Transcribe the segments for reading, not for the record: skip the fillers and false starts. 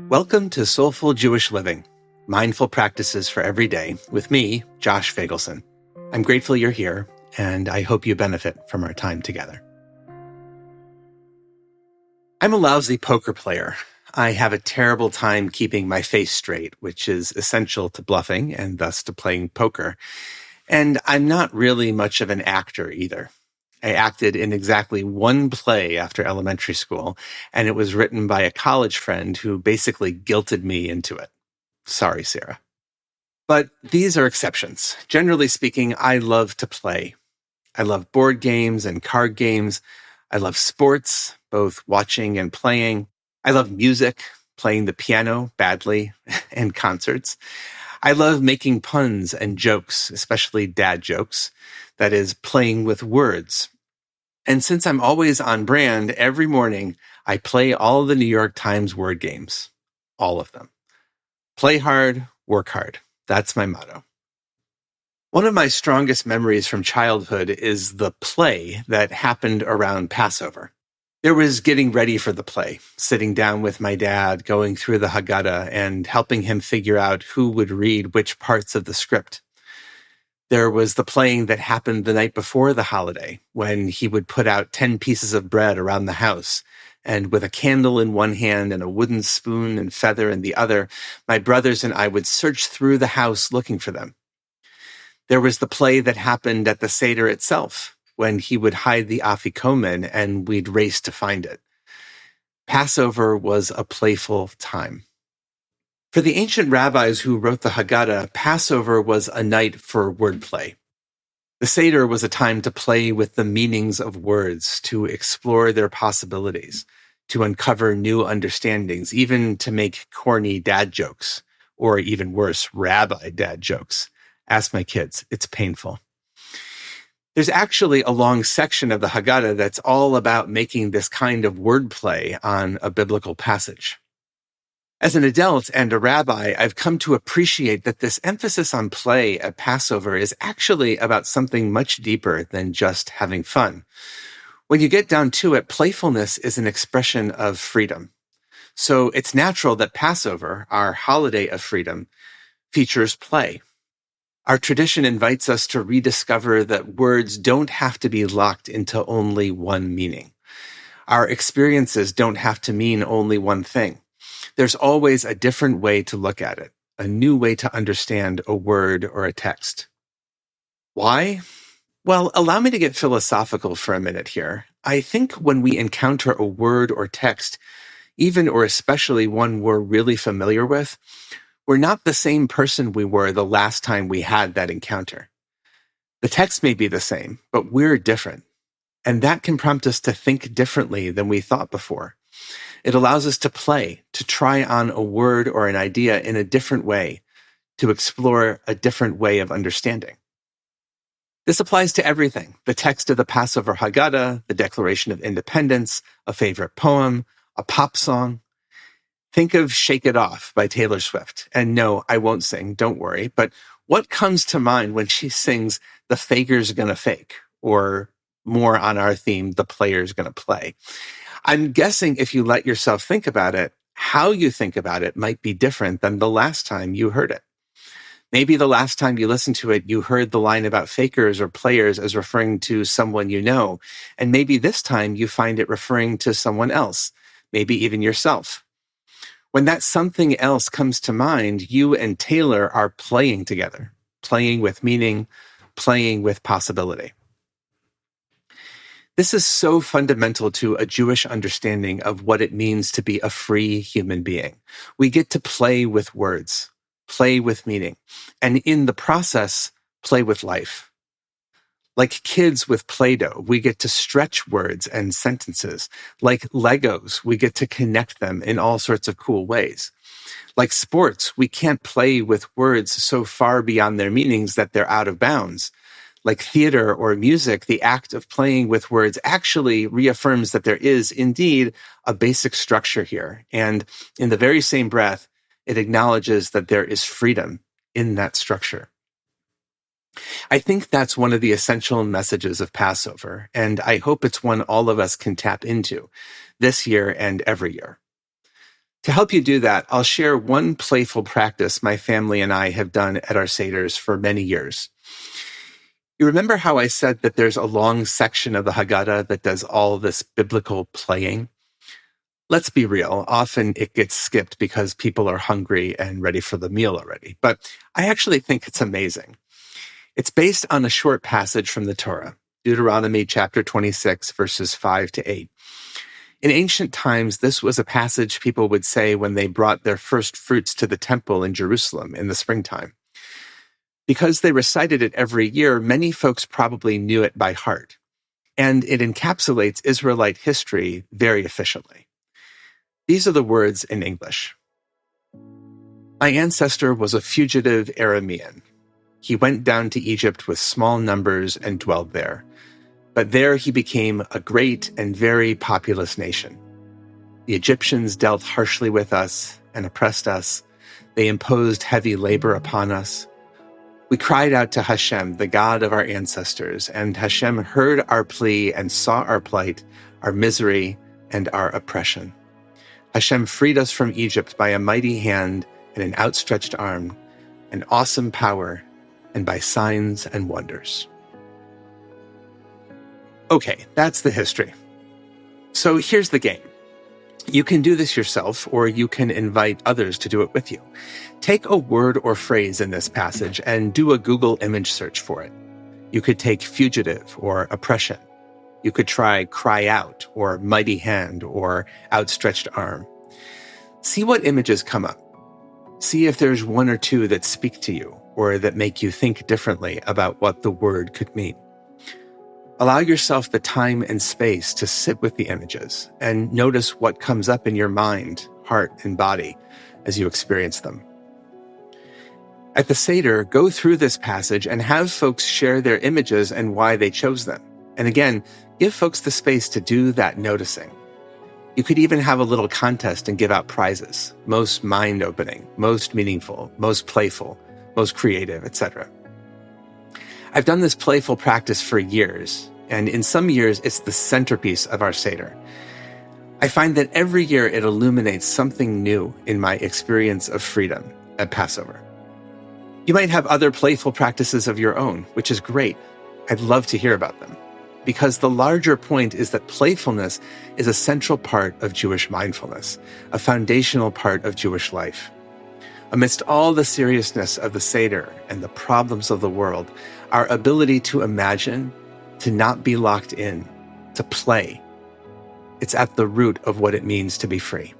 Welcome to Soulful Jewish Living, Mindful Practices for Every Day, with me, Josh Feigelson. I'm grateful you're here, and I hope you benefit from our time together. I'm a lousy poker player. I have a terrible time keeping my face straight, which is essential to bluffing and thus to playing poker. And I'm not really much of an actor either. I acted in exactly one play after elementary school, and it was written by a college friend who basically guilted me into it. Sorry, Sarah. But these are exceptions. Generally speaking, I love to play. I love board games and card games. I love sports, both watching and playing. I love music, playing the piano badly, and concerts. I love making puns and jokes, especially dad jokes. That is, playing with words. And since I'm always on brand, every morning I play all of the New York Times word games. All of them. Play hard, work hard. That's my motto. One of my strongest memories from childhood is the play that happened around Passover. There was getting ready for the play, sitting down with my dad, going through the Haggadah, and helping him figure out who would read which parts of the script. There was the playing that happened the night before the holiday, when he would put out 10 pieces of bread around the house, and with a candle in one hand and a wooden spoon and feather in the other, my brothers and I would search through the house looking for them. There was the play that happened at the Seder itself, when he would hide the afikomen and we'd race to find it. Passover was a playful time. For the ancient rabbis who wrote the Haggadah, Passover was a night for wordplay. The Seder was a time to play with the meanings of words, to explore their possibilities, to uncover new understandings, even to make corny dad jokes, or even worse, rabbi dad jokes. Ask my kids, it's painful. There's actually a long section of the Haggadah that's all about making this kind of wordplay on a biblical passage. As an adult and a rabbi, I've come to appreciate that this emphasis on play at Passover is actually about something much deeper than just having fun. When you get down to it, playfulness is an expression of freedom. So it's natural that Passover, our holiday of freedom, features play. Our tradition invites us to rediscover that words don't have to be locked into only one meaning. Our experiences don't have to mean only one thing. There's always a different way to look at it, a new way to understand a word or a text. Why? Well, allow me to get philosophical for a minute here. I think when we encounter a word or text, even or especially one we're really familiar with, we're not the same person we were the last time we had that encounter. The text may be the same, but we're different. And that can prompt us to think differently than we thought before. It allows us to play, to try on a word or an idea in a different way, to explore a different way of understanding. This applies to everything: the text of the Passover Haggadah, the Declaration of Independence, a favorite poem, a pop song. Think of Shake It Off by Taylor Swift. And no, I won't sing, don't worry. But what comes to mind when she sings, "The faker's gonna fake," or more on our theme, "The player's gonna play"? I'm guessing if you let yourself think about it, how you think about it might be different than the last time you heard it. Maybe the last time you listened to it, you heard the line about fakers or players as referring to someone you know. And maybe this time you find it referring to someone else, maybe even yourself. When that something else comes to mind, you and Taylor are playing together, playing with meaning, playing with possibility. This is so fundamental to a Jewish understanding of what it means to be a free human being. We get to play with words, play with meaning, and in the process, play with life. Like kids with Play-Doh, we get to stretch words and sentences. Like Legos, we get to connect them in all sorts of cool ways. Like sports, we can't play with words so far beyond their meanings that they're out of bounds. Like theater or music, the act of playing with words actually reaffirms that there is indeed a basic structure here. And in the very same breath, it acknowledges that there is freedom in that structure. I think that's one of the essential messages of Passover, and I hope it's one all of us can tap into this year and every year. To help you do that, I'll share one playful practice my family and I have done at our Seders for many years. You remember how I said that there's a long section of the Haggadah that does all this biblical playing? Let's be real, often it gets skipped because people are hungry and ready for the meal already. But I actually think it's amazing. It's based on a short passage from the Torah, Deuteronomy chapter 26, verses 5 to 8. In ancient times, this was a passage people would say when they brought their first fruits to the temple in Jerusalem in the springtime. Because they recited it every year, many folks probably knew it by heart, and it encapsulates Israelite history very efficiently. These are the words in English. My ancestor was a fugitive Aramean. He went down to Egypt with small numbers and dwelled there. But there he became a great and very populous nation. The Egyptians dealt harshly with us and oppressed us. They imposed heavy labor upon us. We cried out to Hashem, the God of our ancestors, and Hashem heard our plea and saw our plight, our misery, and our oppression. Hashem freed us from Egypt by a mighty hand and an outstretched arm, an awesome power, and by signs and wonders. Okay, that's the history. So here's the game. You can do this yourself, or you can invite others to do it with you. Take a word or phrase in this passage and do a Google image search for it. You could take fugitive or oppression. You could try cry out or mighty hand or outstretched arm. See what images come up. See if there's one or two that speak to you or that make you think differently about what the word could mean. Allow yourself the time and space to sit with the images and notice what comes up in your mind, heart, and body as you experience them. At the Seder, go through this passage and have folks share their images and why they chose them. And again, give folks the space to do that noticing. You could even have a little contest and give out prizes. Most mind-opening, most meaningful, most playful, most creative, etc. I've done this playful practice for years, and in some years, it's the centerpiece of our Seder. I find that every year it illuminates something new in my experience of freedom at Passover. You might have other playful practices of your own, which is great. I'd love to hear about them, because the larger point is that playfulness is a central part of Jewish mindfulness, a foundational part of Jewish life. Amidst all the seriousness of the Seder and the problems of the world, our ability to imagine, to not be locked in, to play, it's at the root of what it means to be free.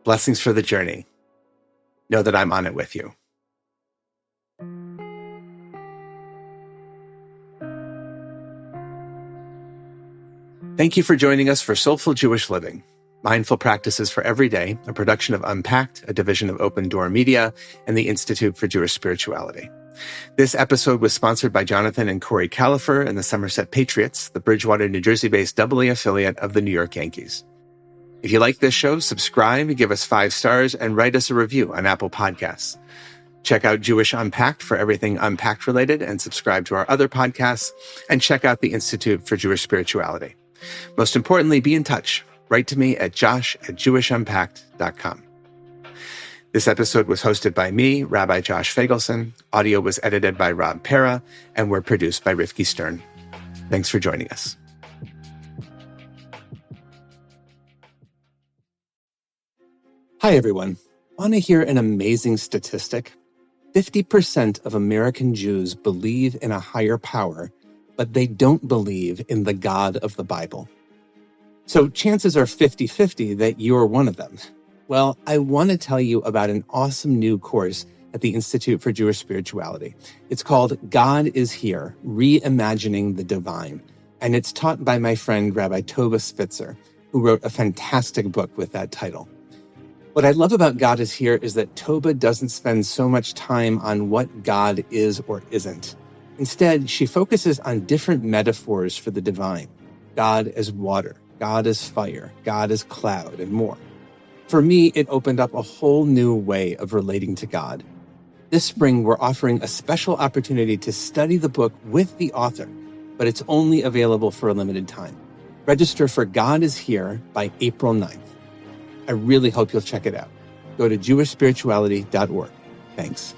Blessings for the journey. Know that I'm on it with you. Thank you for joining us for Soulful Jewish Living, Mindful Practices for Every Day, a production of Unpacked, a division of OpenDor Media, and the Institute for Jewish Spirituality. This episode was sponsored by Jonathan and Corey Califer and the Somerset Patriots, the Bridgewater, New Jersey-based AA affiliate of the New York Yankees. If you like this show, subscribe, give us 5 stars, and write us a review on Apple Podcasts. Check out Jewish Unpacked for everything Unpacked related, and subscribe to our other podcasts, and check out the Institute for Jewish Spirituality. Most importantly, be in touch. Write to me at josh@jewishunpacked.com. This episode was hosted by me, Rabbi Josh Feigelson. Audio was edited by Rob Pera, and we're produced by Rifki Stern. Thanks for joining us. Hi, everyone. Want to hear an amazing statistic? 50% of American Jews believe in a higher power, but they don't believe in the God of the Bible. So chances are 50-50 that you're one of them. Well, I want to tell you about an awesome new course at the Institute for Jewish Spirituality. It's called God is Here, Reimagining the Divine. And it's taught by my friend, Rabbi Tova Spitzer, who wrote a fantastic book with that title. What I love about God is Here is that Tova doesn't spend so much time on what God is or isn't. Instead, she focuses on different metaphors for the divine. God as water, God as fire, God as cloud, and more. For me, it opened up a whole new way of relating to God. This spring, we're offering a special opportunity to study the book with the author, but it's only available for a limited time. Register for God is Here by April 9th. I really hope you'll check it out. Go to jewishspirituality.org. Thanks.